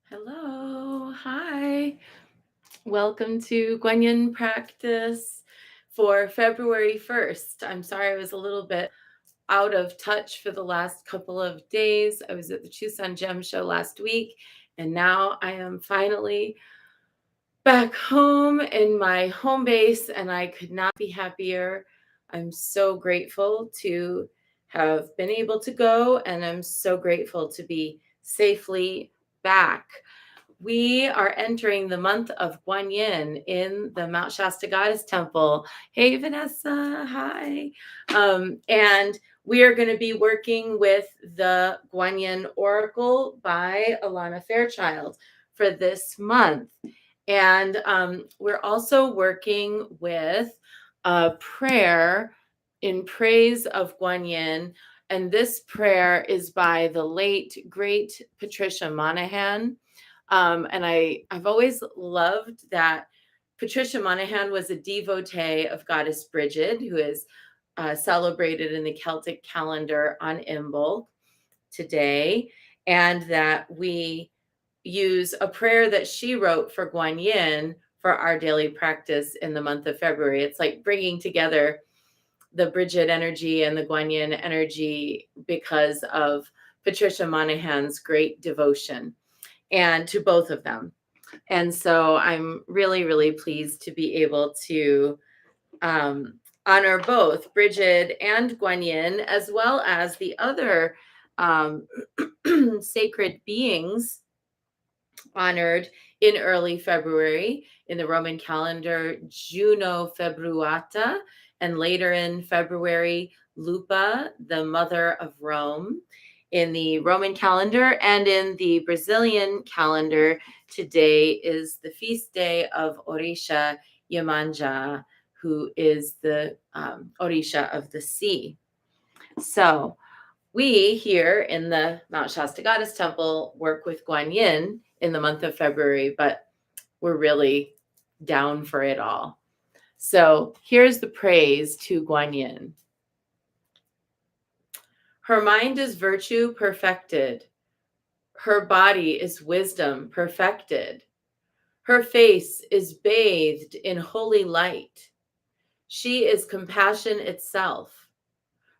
Hello. Hi. Welcome to Guanyin practice for February 1st. I'm sorry I was a little bit out of touch for the last couple of days. I was at the Tucson Gem Show last week, and now I am finally back home in my home base, and I could not be happier. I'm so grateful to have been able to go, and I'm so grateful to be safely back. We are entering the month of Guanyin in the Mount Shasta Goddess Temple. Hey, Vanessa. Hi. And we are going to be working with the Guanyin Oracle by Alana Fairchild for this month. And we're also working with a prayer in praise of Guanyin. And this prayer is by the late, great Patricia Monahan. And I've always loved that Patricia Monahan was a devotee of Goddess Bridget, who is celebrated in the Celtic calendar on Imbolc today, and that we use a prayer that she wrote for Guanyin for our daily practice in the month of February. It's like bringing together the Bridget energy and the Guanyin energy because of Patricia Monahan's great devotion and to both of them. And so I'm really, really pleased to be able to honor both Bridget and Guanyin, as well as the other um, sacred beings honored in early February in the Roman calendar, Juno Februata, and later in February, Lupa, the mother of Rome. In the Roman calendar and in the Brazilian calendar, today is the feast day of Orisha Yemanja, who is the Orisha of the sea. So, we here in the Mount Shasta Goddess Temple work with Guanyin in the month of February, but we're really down for it all. So here's the praise to Guanyin. Her mind is virtue perfected. Her body is wisdom perfected. Her face is bathed in holy light. She is compassion itself.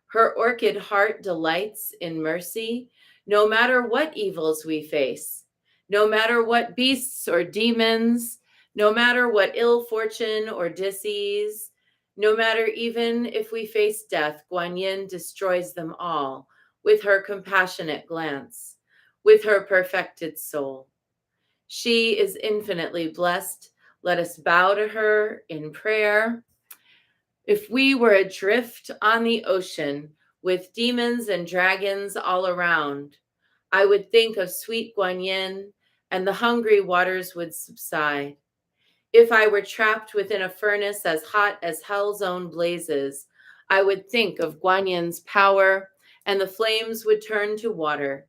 Her orchid heart delights in mercy, no matter what evils we face, no matter what beasts or demons, no matter what ill fortune or disease, no matter even if we face death, Guanyin destroys them all with her compassionate glance, with her perfected soul. She is infinitely blessed. Let us bow to her in prayer. If we were adrift on the ocean with demons and dragons all around, I would think of sweet Guanyin and the hungry waters would subside. If I were trapped within a furnace as hot as hell's own blazes, I would think of Guanyin's power and the flames would turn to water.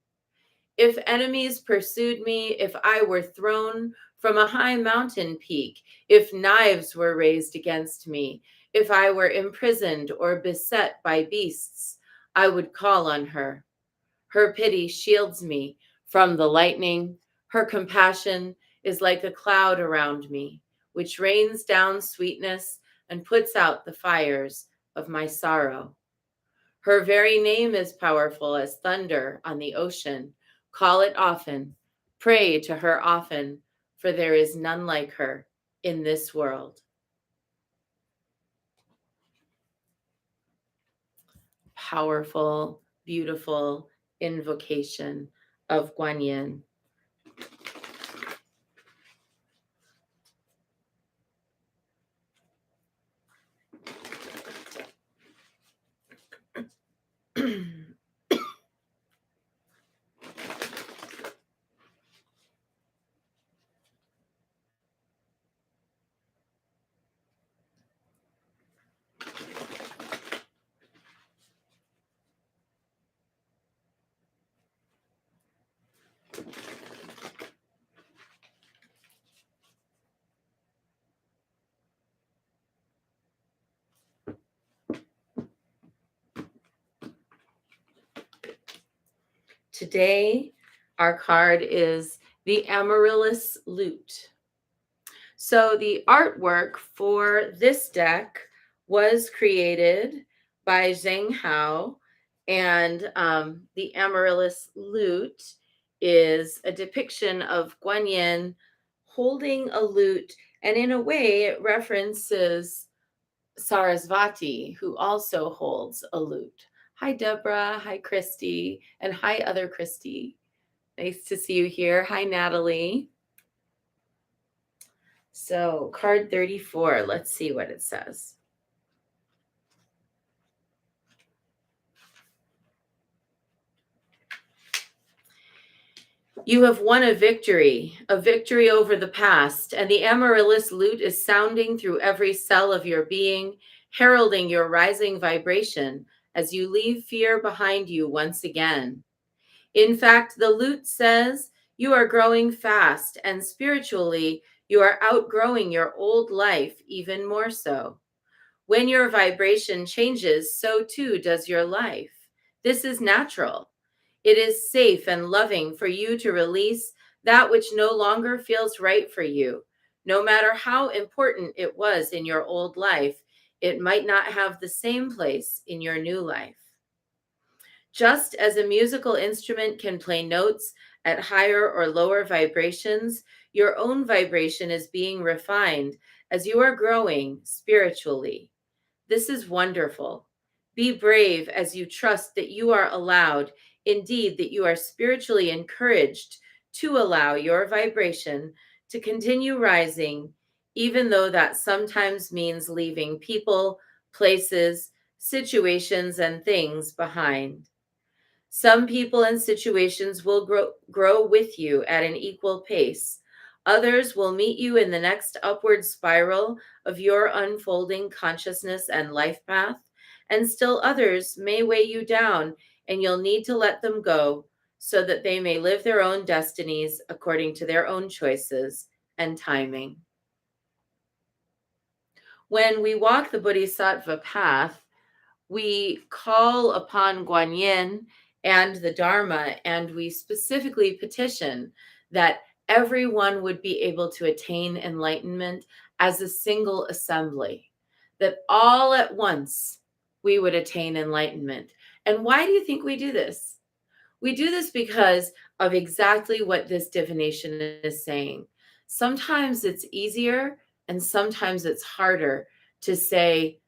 If enemies pursued me, if I were thrown from a high mountain peak, if knives were raised against me, if I were imprisoned or beset by beasts, I would call on her. Her pity shields me from the lightning. Her compassion is like a cloud around me, which rains down sweetness and puts out the fires of my sorrow. Her very name is powerful as thunder on the ocean. Call it often, pray to her often, for there is none like her in this world. Powerful, beautiful invocation of Guanyin. Today, our card is the Amaryllis Lute. So the artwork for this deck was created by Zheng Hao, and the Amaryllis Lute is a depiction of Guanyin holding a lute, and in a way, it references Sarasvati, who also holds a lute. Hi, Deborah. Hi, Christy. And hi, other Christy. Nice to see you here. Hi, Natalie. So, card 34, let's see what it says. You have won a victory over the past, and the Amaryllis lute is sounding through every cell of your being, heralding your rising vibration as you leave fear behind you once again. In fact, the lute says you are growing fast, and spiritually, you are outgrowing your old life even more so. When your vibration changes, so too does your life. This is natural. It is safe and loving for you to release that which no longer feels right for you. No matter how important it was in your old life, it might not have the same place in your new life. Just as a musical instrument can play notes at higher or lower vibrations, your own vibration is being refined as you are growing spiritually. This is wonderful. Be brave as you trust that you are allowed, indeed, that you are spiritually encouraged to allow your vibration to continue rising, even though that sometimes means leaving people, places, situations, and things behind. Some people and situations will grow with you at an equal pace. Others will meet you in the next upward spiral of your unfolding consciousness and life path, and still others may weigh you down, and you'll need to let them go so that they may live their own destinies according to their own choices and timing. When we walk the Bodhisattva path, we call upon Guanyin and the Dharma, and we specifically petition that everyone would be able to attain enlightenment as a single assembly, that all at once we would attain enlightenment. And why do you think we do this? We do this because of exactly what this divination is saying. Sometimes it's easier and sometimes it's harder to say,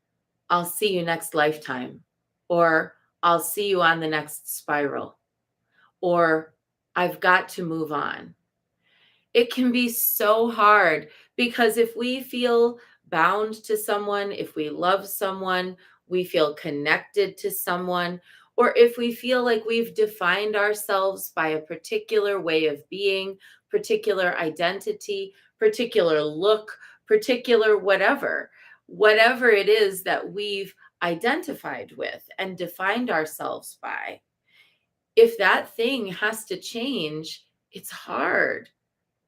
I'll see you next lifetime, or I'll see you on the next spiral, or I've got to move on. It can be so hard because if we feel bound to someone, if we love someone, we feel connected to someone, or if we feel like we've defined ourselves by a particular way of being, particular identity, particular look, particular whatever it is that we've identified with and defined ourselves by, if that thing has to change, it's hard.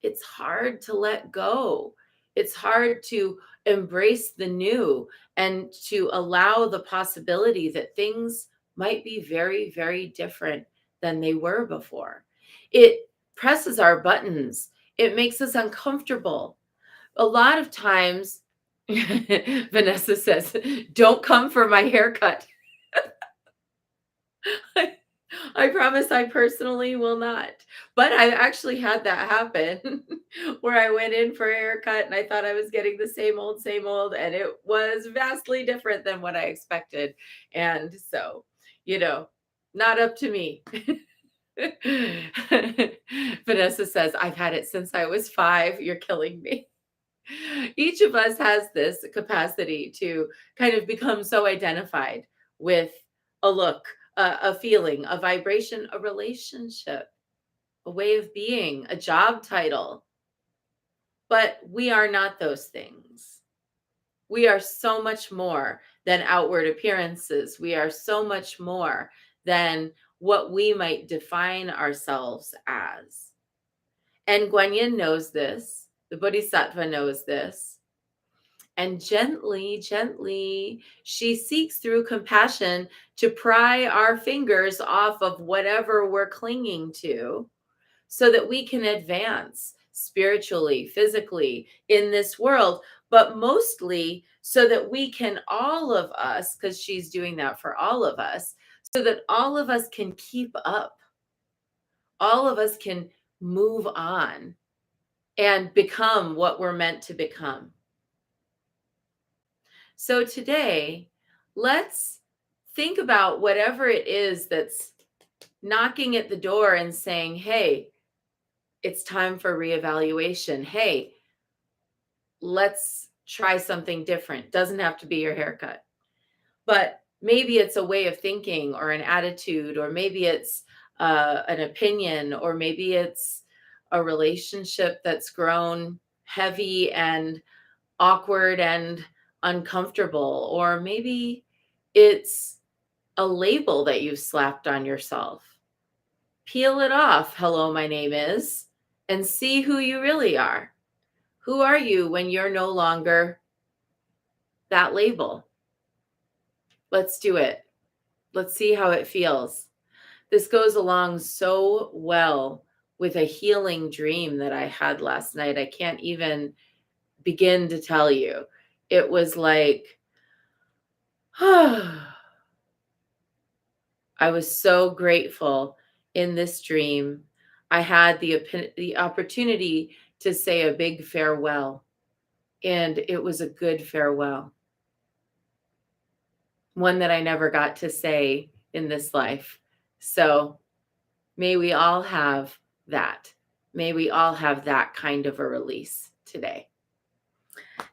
It's hard to let go. It's hard to embrace the new and to allow the possibility that things might be very, very different than they were before. It presses our buttons, it makes us uncomfortable. A lot of times, Vanessa says, don't come for my haircut. I promise I personally will not. But I actually had that happen where I went in for a haircut and I thought I was getting the same old, and it was vastly different than what I expected. And so, you know, not up to me. Vanessa says, I've had it since I was 5. You're killing me. Each of us has this capacity to kind of become so identified with a look, a feeling, a vibration, a relationship, a way of being, a job title. But we are not those things. We are so much more than outward appearances. We are so much more than what we might define ourselves as. And Guanyin knows this. The Bodhisattva knows this. And gently, gently, she seeks through compassion to pry our fingers off of whatever we're clinging to so that we can advance spiritually, physically in this world, but mostly so that we can, all of us, because she's doing that for all of us, so that all of us can keep up, all of us can move on and become what we're meant to become. So today, let's think about whatever it is that's knocking at the door and saying, hey, it's time for reevaluation. Hey, let's try something different. Doesn't have to be your haircut, but maybe it's a way of thinking or an attitude, or maybe it's an opinion, or maybe it's a relationship that's grown heavy and awkward and uncomfortable, or maybe it's a label that you've slapped on yourself. Peel it off. Hello, my name is, and see who you really are. Who are you when you're no longer that label? Let's do it. Let's see how it feels. This goes along so well with a healing dream that I had last night. I can't even begin to tell you. It was like, I was so grateful in this dream. I had the opportunity to say a big farewell, and it was a good farewell, one that I never got to say in this life. So may we all have that. May we all have that kind of a release today.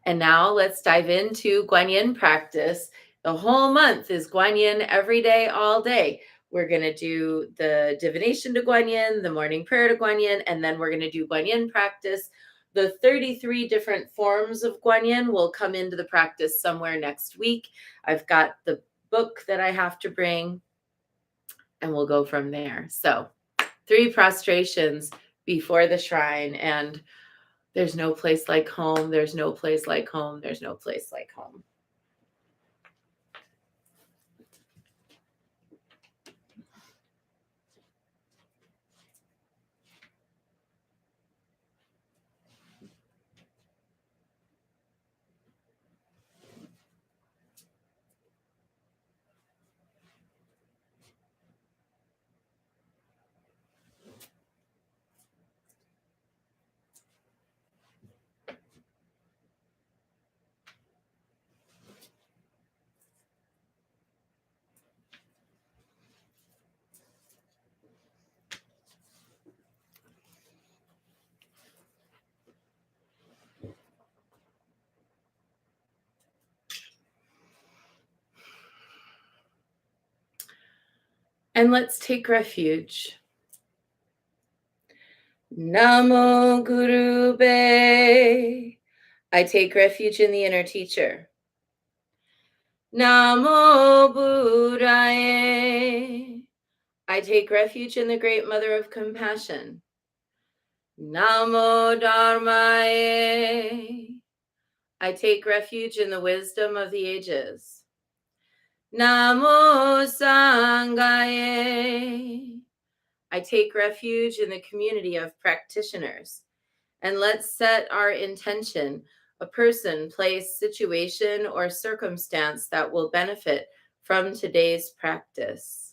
And now let's dive into Guanyin practice. The whole month is Guanyin every day, all day. We're going to do the divination to Guanyin, the morning prayer to Guanyin, and then we're going to do Guanyin practice. The 33 different forms of Guanyin will come into the practice somewhere next week. I've got the book that I have to bring, and we'll go from there. So 3 prostrations before the shrine, and there's no place like home. There's no place like home. There's no place like home. And let's take refuge. Namo Guru Be. I take refuge in the inner teacher. Namo Buddhaye. I take refuge in the great mother of compassion. Namo Dharmaye. I take refuge in the wisdom of the ages. Namo Sanghaye. I take refuge in the community of practitioners. And let's set our intention, a person, place, situation, or circumstance that will benefit from today's practice.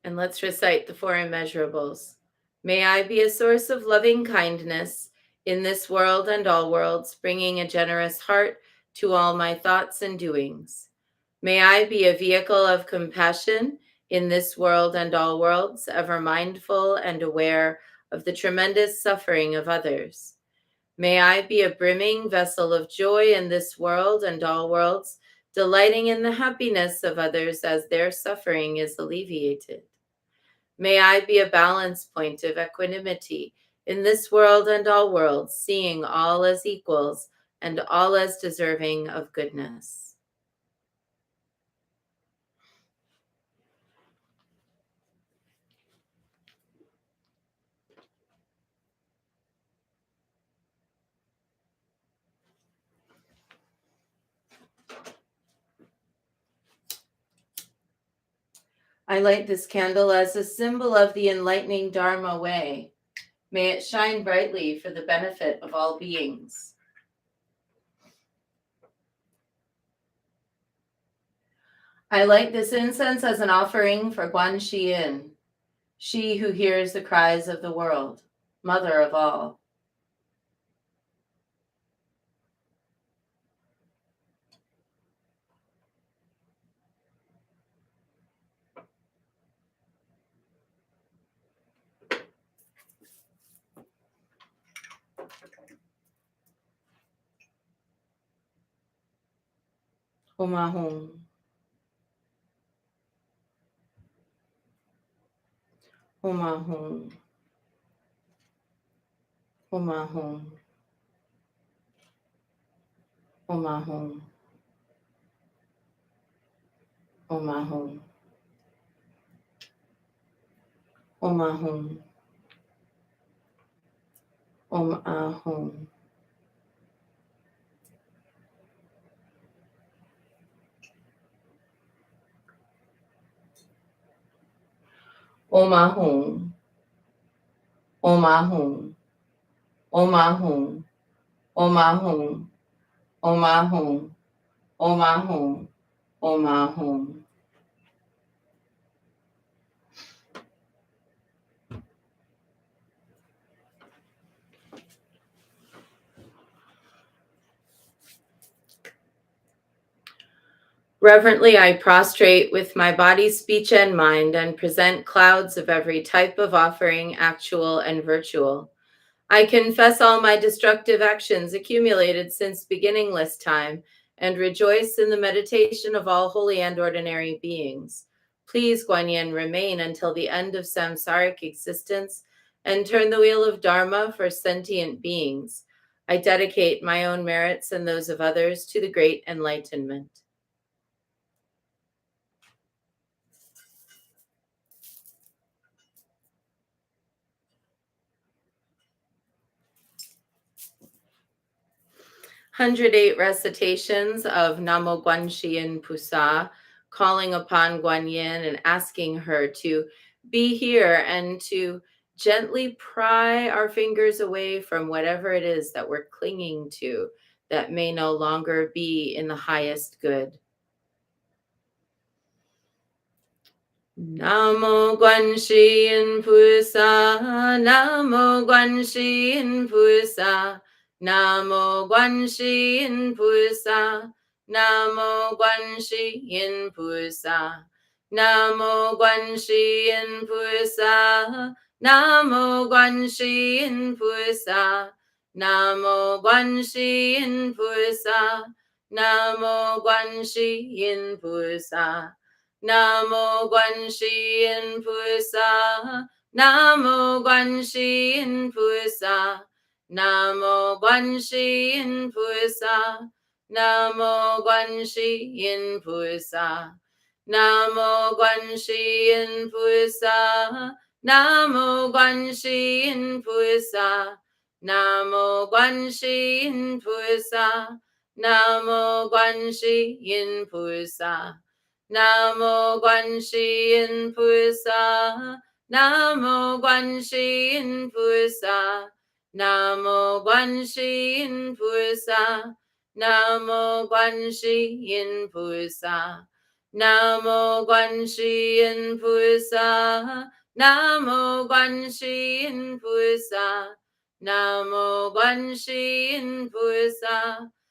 And let's recite the 4 immeasurables. May I be a source of loving kindness in this world and all worlds, bringing a generous heart to all my thoughts and doings. May I be a vehicle of compassion in this world and all worlds, ever mindful and aware of the tremendous suffering of others. May I be a brimming vessel of joy in this world and all worlds, delighting in the happiness of others as their suffering is alleviated. May I be a balance point of equanimity in this world and all worlds, seeing all as equals and all as deserving of goodness. I light this candle as a symbol of the enlightening Dharma way. May it shine brightly for the benefit of all beings. I light this incense as an offering for Guan Yin, she who hears the cries of the world, mother of all. Om Ahum. Om Ahum. Om Ahum. Om Ahum. Om Ahum. Om Ahum. Om Ahum. Om Ahum. Om Ahum. Om Ahum. Om Ahum. Om Ahum. Om Ahum. Om Ahum. Reverently, I prostrate with my body, speech, and mind and present clouds of every type of offering, actual and virtual. I confess all my destructive actions accumulated since beginningless time and rejoice in the meditation of all holy and ordinary beings. Please, Guan Yin, remain until the end of samsaric existence and turn the wheel of Dharma for sentient beings. I dedicate my own merits and those of others to the great enlightenment. Hundred eight recitations of Namo Guanxin Pusa, calling upon Guan Yin and asking her to be here and to gently pry our fingers away from whatever it is that we're clinging to that may no longer be in the highest good. Namo Guanxin Pusa, Namo Guanxin Pusa, Namo Guanxin Pusa, Namo Guanxin Pusa, Namo Guanxin Pusa, Namo Guanxin Pusa, Namo Guanxin Pusa, Namo Guanxin Pusa. Namo Guanxin Pusa, Namo Guanxin Pusa, Namo Guanxin Pusa, Namo Guanxin Pusa, Namo Guanxin Pusa, Namo Guanxin Pusa, Namo Guanxin Pusa, Namo Guanxin Pusa. Namo Guanxin Pusa, Namo Guanxin Pusa, Namo Guanxin Pusa, Namo Guanxin Pusa, Namo Guanxin Pusa, Namo Guanxin Pusa, Namo Guanxin Pusa,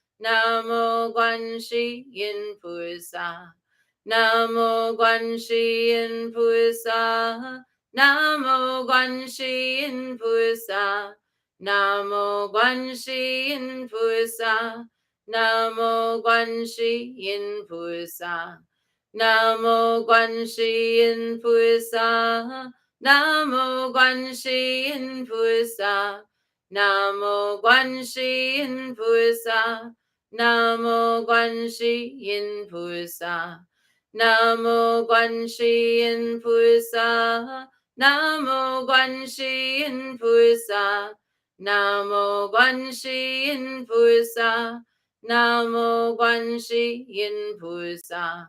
Namo Guanxin Pusa. Namo Guanxin Pusa, Namo Guanxin Pusa, Namo Guanxin Pusa, Namo Guanxin Pusa, Namo Guanxin Pusa, Namo Guanxin Pusa, Namo Guanxin Pusa, Namo Guanxin Pusa. Namo Guanxin Pusa, Namo Guanxin Pusa, Namo Guanxin Pusa, Namo Guanxin Pusa,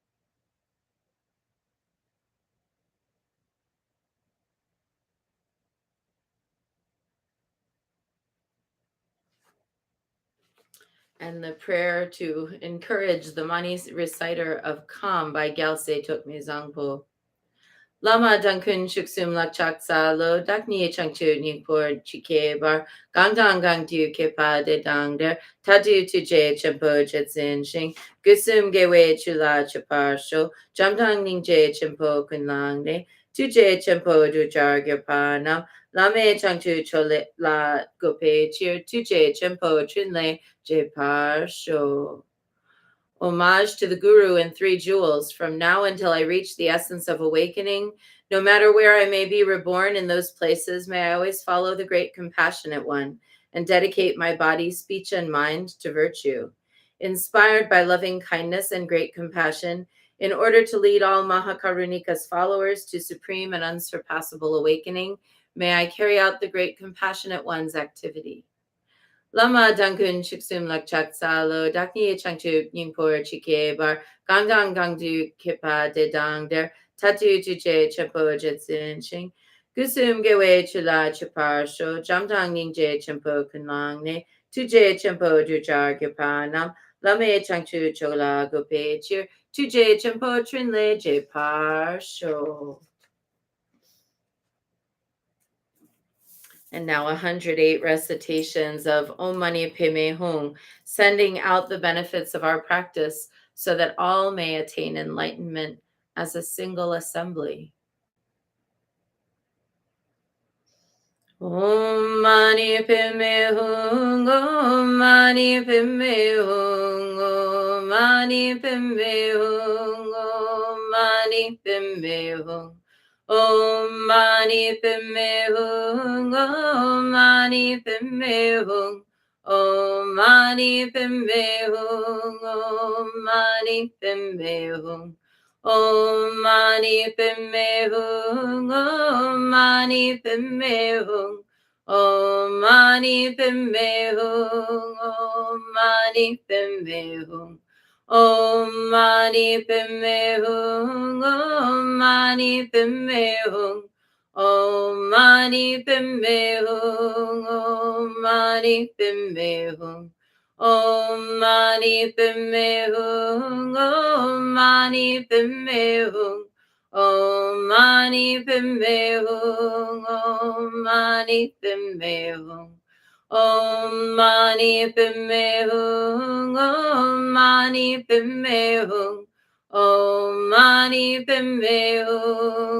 and the prayer to encourage the Mani reciter of Kam by Gyaltse Tokme Zangpo. Lama Dankun Shuksum Lakchaksa Lo Dakni Changchu Ningpor Chike Bar Gangdang Gangdu Kepa de Dangder Tadu Tuje Chempo Jetsin Shing Gusum Gewe Chula Chapar Sho Jamdang Ningje Chempo Kunlang Tuje Chempo Dujar Gapana Lame Changchu Chole La Gope Chir Tuje Chempo Trinle Jepar Sho. Homage to the Guru in Three Jewels. From now until I reach the essence of awakening, no matter where I may be reborn in those places, may I always follow the great compassionate one and dedicate my body, speech, and mind to virtue. Inspired by loving kindness and great compassion, in order to lead all Mahakarunika's followers to supreme and unsurpassable awakening, may I carry out the great compassionate one's activity. Lama Dankun Chuksum Lakchaksa Lo Dakni Changchu Yingpor Chike Bar Gangdang Gangdu Kipa De Dang Der Tatu Tuje Chempo Jetsin Shing Gusum Gewe Chula Chapar Sho Jamdang Ningje Chempo Kunlang Ne Tuje Chempo Dujar Kipa Nam Lame Changchu Chola Gope Chir Tuje Chempo Trinle Je Par Sho. And now 108 recitations of Om Mani Padme Hum, sending out the benefits of our practice so that all may attain enlightenment as a single assembly. Om Mani Padme Hum, Om Mani Padme Hum, Om Mani Padme Hum, Om Mani Padme Hum. Om Mani Padme Hum, Om Mani Padme Hum, Om Mani Padme Hum, Om Mani Padme Hum, Om Mani Padme Hum, Om Mani Padme Hum, Om Mani Padme Hum, Om Mani Padme Hum. Om Mani Padme Hum, Om Mani Padme Hum, Om Mani Padme Hum, Om Mani Padme Hum, Om Mani Padme Hum, Om Mani Padme Hum, Om Mani Padme Hum, Om Mani Padme Hum. Om Mani Padme Hum, Om Mani Padme Hum, Om Mani Padme Hum,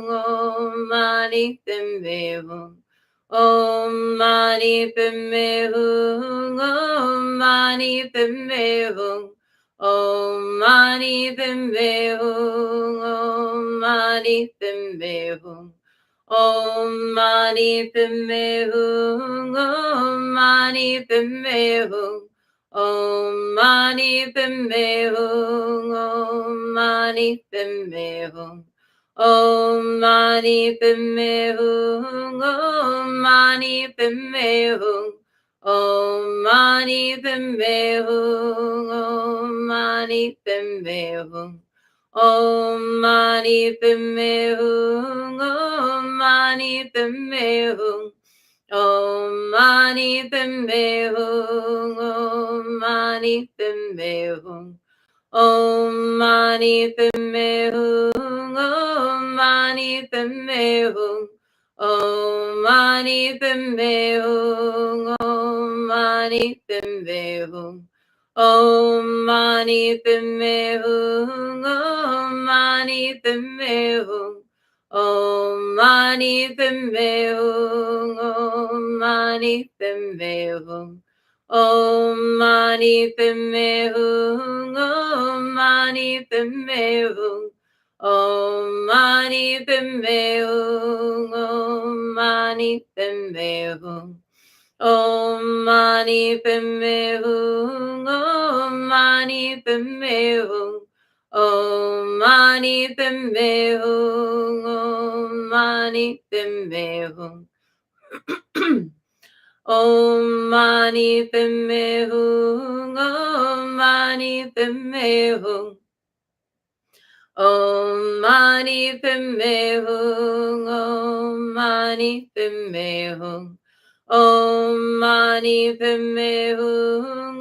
Om Mani Padme Hum, Om Mani Padme Hum, Om Mani Padme Hum, Om Mani Padme Hum, Om Mani Padme Hum. Om Mani Padme Hum, Om Mani Padme Hum, Om Mani Padme Hum, Om Mani Padme Hum, Om Mani Padme Hum, Om Mani Padme Hum, Om Mani Padme Hum, Om Mani Padme Hum. Om Mani Padme Hum, Om Mani Padme Hum, Om Mani Padme Hum, Om Mani Padme Hum, Om Mani Padme Hum, Om Mani Padme Hum, Om Mani Padme Hum, Om Mani Padme Hum. Om Mani Padme Hum, Om Mani Padme Hum, Om Mani Padme Hum, Om Mani Padme Hum, Om Mani Padme Hum, Om Mani Padme Hum, Om Mani Padme Hum, Om Mani Padme Hum. Om Mani Padme Hum, Om Mani Padme Hum, Om Mani Padme Hum, Om Mani Padme Hum. Om Mani Padme Hum, Om Mani Padme Hum, Om Mani Padme Hum, Om Mani Padme Hum, Om Mani Padme Hum,